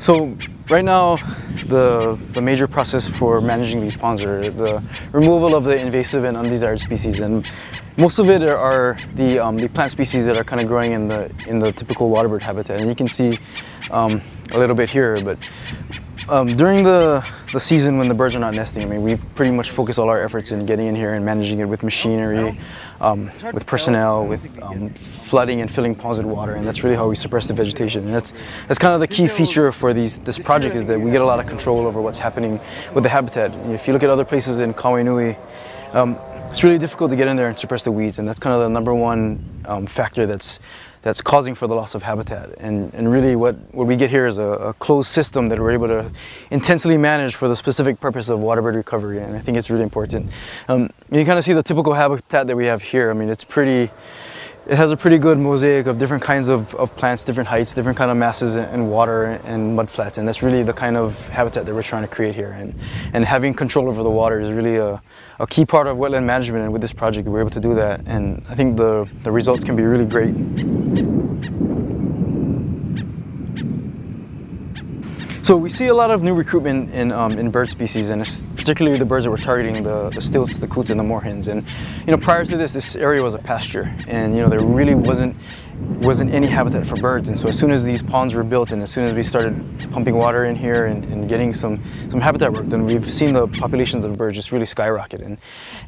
So right now, the major process for managing these ponds are the removal of the invasive and undesired species, and most of it are the plant species that are kind of growing in the typical waterbird habitat. And you can see a little bit here, but during the season when the birds are not nesting, I mean, we pretty much focus all our efforts in getting in here and managing it with machinery, with personnel, with flooding and filling ponds with water, and that's really how we suppress the vegetation. And that's kind of the key feature for this project, is that we get a lot of control over what's happening with the habitat. If you look at other places in Kawainui, it's really difficult to get in there and suppress the weeds, and that's kind of the number one factor that's causing for the loss of habitat. And really what we get here is a closed system that we're able to intensely manage for the specific purpose of waterbird recovery, and I think it's really important. You kind of see the typical habitat that we have here. I mean, it has a pretty good mosaic of different kinds of plants, different heights, different kind of masses and water and mud flats, and that's really the kind of habitat that we're trying to create here. And having control over the water is really a key part of wetland management, and with this project we're able to do that, and I think the results can be really great. So we see a lot of new recruitment in bird species, and particularly the birds that we're targeting, the stilts, the coots, and the moorhens. And prior to this area was a pasture, and there really wasn't any habitat for birds. And so as soon as these ponds were built, and as soon as we started pumping water in here and getting some habitat work, then we've seen the populations of birds just really skyrocket.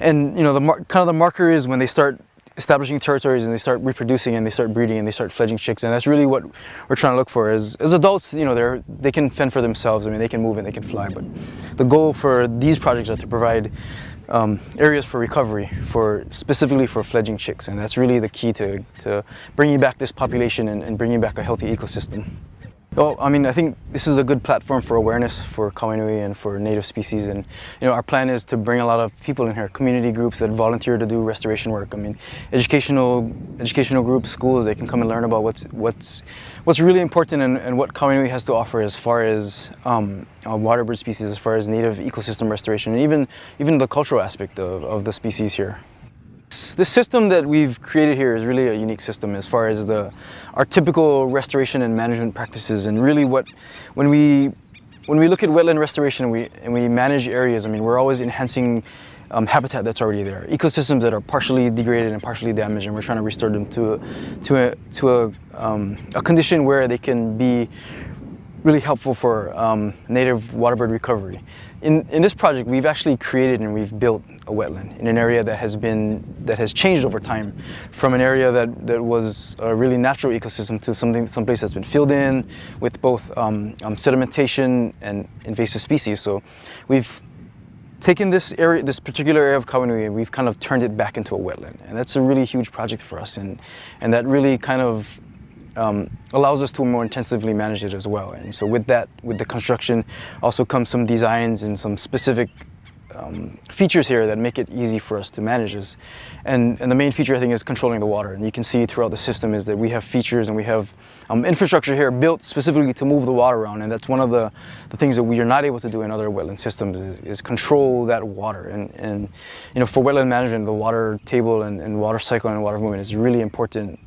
And the marker is when they start establishing territories and they start reproducing and they start breeding and they start fledging chicks, and that's really what we're trying to look for. As adults, they can fend for themselves. I mean, they can move and they can fly, but the goal for these projects are to provide areas for recovery, specifically for fledging chicks, and that's really the key to bringing back this population and bringing back a healthy ecosystem. Well, I mean, I think this is a good platform for awareness for Kawainui and for native species, and our plan is to bring a lot of people in here, community groups that volunteer to do restoration work. I mean, educational groups, schools, they can come and learn about what's really important and what Kawainui has to offer as far as waterbird species, as far as native ecosystem restoration, and even the cultural aspect of the species here. This system that we've created here is really a unique system as far as our typical restoration and management practices. And really when we look at wetland restoration and we manage areas, I mean, we're always enhancing habitat that's already there, ecosystems that are partially degraded and partially damaged, and we're trying to restore them to a condition where they can be really helpful for native waterbird recovery. In this project, we've actually created and we've built a wetland in an area that has changed over time, from an area that was a really natural ecosystem to someplace that's been filled in with both sedimentation and invasive species. So we've taken this particular area of Kawainui, and we've kind of turned it back into a wetland, and that's a really huge project for us, and that really kind of allows us to more intensively manage it as well. And so with the construction also comes some designs and some specific features here that make it easy for us to manage this. And the main feature, I think, is controlling the water. And you can see throughout the system is that we have features and we have infrastructure here built specifically to move the water around. And that's one of the things that we are not able to do in other wetland systems is control that water. And for wetland management, the water table and water cycle and water movement is really important.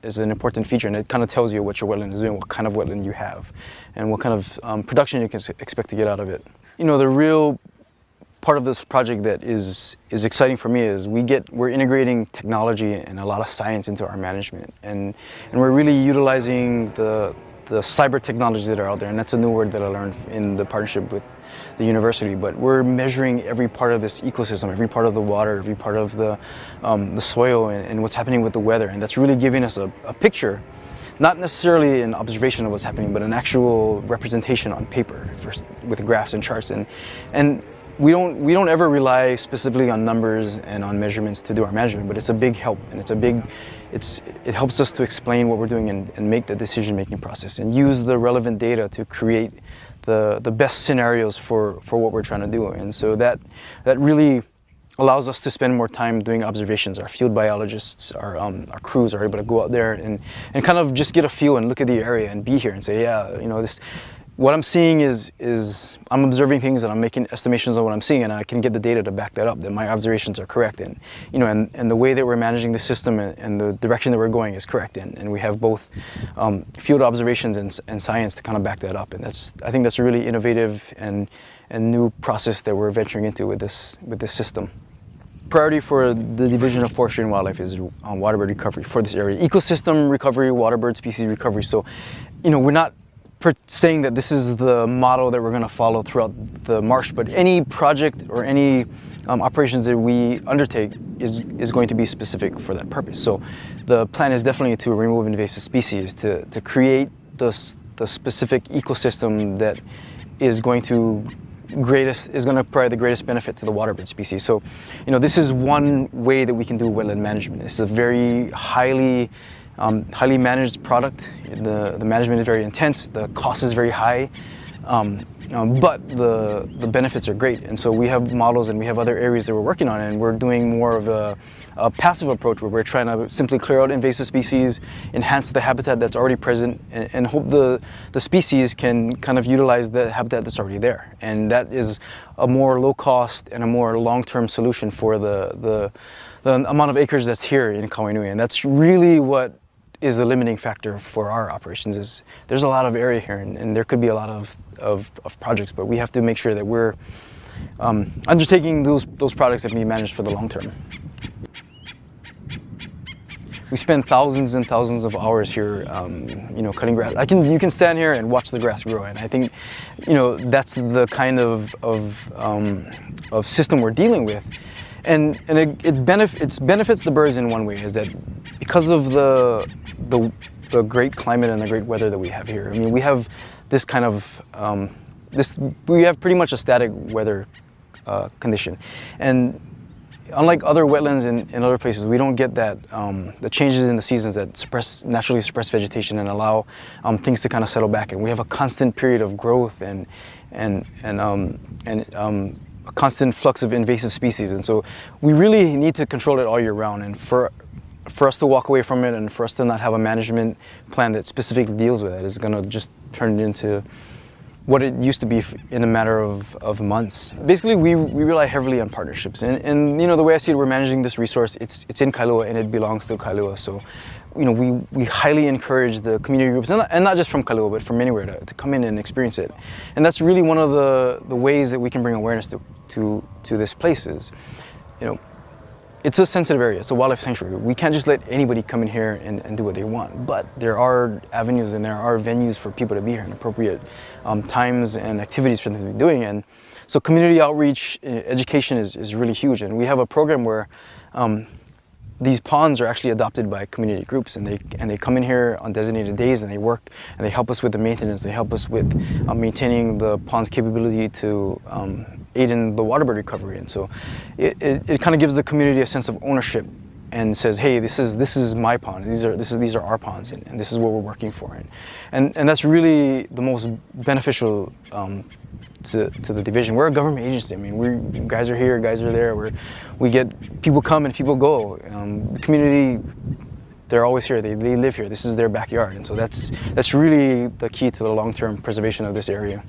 Is an important feature, and it kind of tells you what your wetland is doing, what kind of wetland you have, and what kind of production you can expect to get out of it. The real part of this project that is exciting for me is we're integrating technology and a lot of science into our management, and we're really utilizing the cyber technologies that are out there, and that's a new word that I learned in the partnership with the university. But we're measuring every part of this ecosystem, every part of the water, every part of the soil, and what's happening with the weather, and that's really giving us a picture, not necessarily an observation of what's happening, but an actual representation on paper with graphs and charts. And we don't ever rely specifically on numbers and on measurements to do our management, but it's a big help, and it helps us to explain what we're doing and make the decision-making process and use the relevant data to create the best scenarios for what we're trying to do. And so that really allows us to spend more time doing observations. Our field biologists, our crews are able to go out there and kind of just get a feel and look at the area and be here and say, yeah, what I'm seeing is I'm observing things and I'm making estimations on what I'm seeing, and I can get the data to back that up, that my observations are correct, and and the way that we're managing the system and the direction that we're going is correct, and we have both field observations and science to kind of back that up, and I think that's a really innovative and new process that we're venturing into with this system. Priority for the Division of Forestry and Wildlife is waterbird recovery for this area, ecosystem recovery, waterbird species recovery. So, we're not saying that this is the model that we're going to follow throughout the marsh, but any project or any operations that we undertake is going to be specific for that purpose. So the plan is definitely to remove invasive species, to create the specific ecosystem that is going to provide the greatest benefit to the waterbird species. So, this is one way that we can do wetland management. It's a very highly managed product. The management is very intense. The cost is very high, but the benefits are great. And so we have models and we have other areas that we're working on, and we're doing more of a passive approach where we're trying to simply clear out invasive species, enhance the habitat that's already present, and hope the species can kind of utilize the habitat that's already there. And that is a more low cost and a more long-term solution for the amount of acres that's here in Kawainui. And that's really what is the limiting factor for our operations. Is there's a lot of area here, and there could be a lot of projects, but we have to make sure that we're undertaking those projects that can be managed for the long term. We spend thousands and thousands of hours here, cutting grass. You can stand here and watch the grass grow, and I think, that's the kind of system we're dealing with, and it benefits the birds in one way, is that because of the great climate and the great weather that we have here. I mean, we have this kind of we have pretty much a static weather condition, and unlike other wetlands in other places, we don't get that the changes in the seasons that naturally suppress vegetation and allow things to kind of settle back. And we have a constant period of growth and a constant flux of invasive species. And so we really need to control it all year round. And for us to walk away from it and for us to not have a management plan that specifically deals with it is going to just turn it into what it used to be in a matter of months. Basically, we rely heavily on partnerships, and the way I see it, we're managing this resource. It's in Kailua and it belongs to Kailua. So, we highly encourage the community groups, and not just from Kailua, but from anywhere, to come in and experience it. And that's really one of the ways that we can bring awareness to this place. Is, it's a sensitive area. It's a wildlife sanctuary. We can't just let anybody come in here and do what they want. But there are avenues and there are venues for people to be here, and appropriate times and activities for them to be doing. And so community outreach, education is really huge. And we have a program where these ponds are actually adopted by community groups, and they come in here on designated days, and they work and they help us with the maintenance. They help us with maintaining the pond's capability to aid in the waterbird recovery. And so it kind of gives the community a sense of ownership and says, hey, this is my pond. These are our ponds, and this is what we're working for. And that's really the most beneficial to the division. We're a government agency. I mean, guys are here, guys are there. We get people come and people go. The community, they're always here. They live here. This is their backyard, and so that's really the key to the long-term preservation of this area.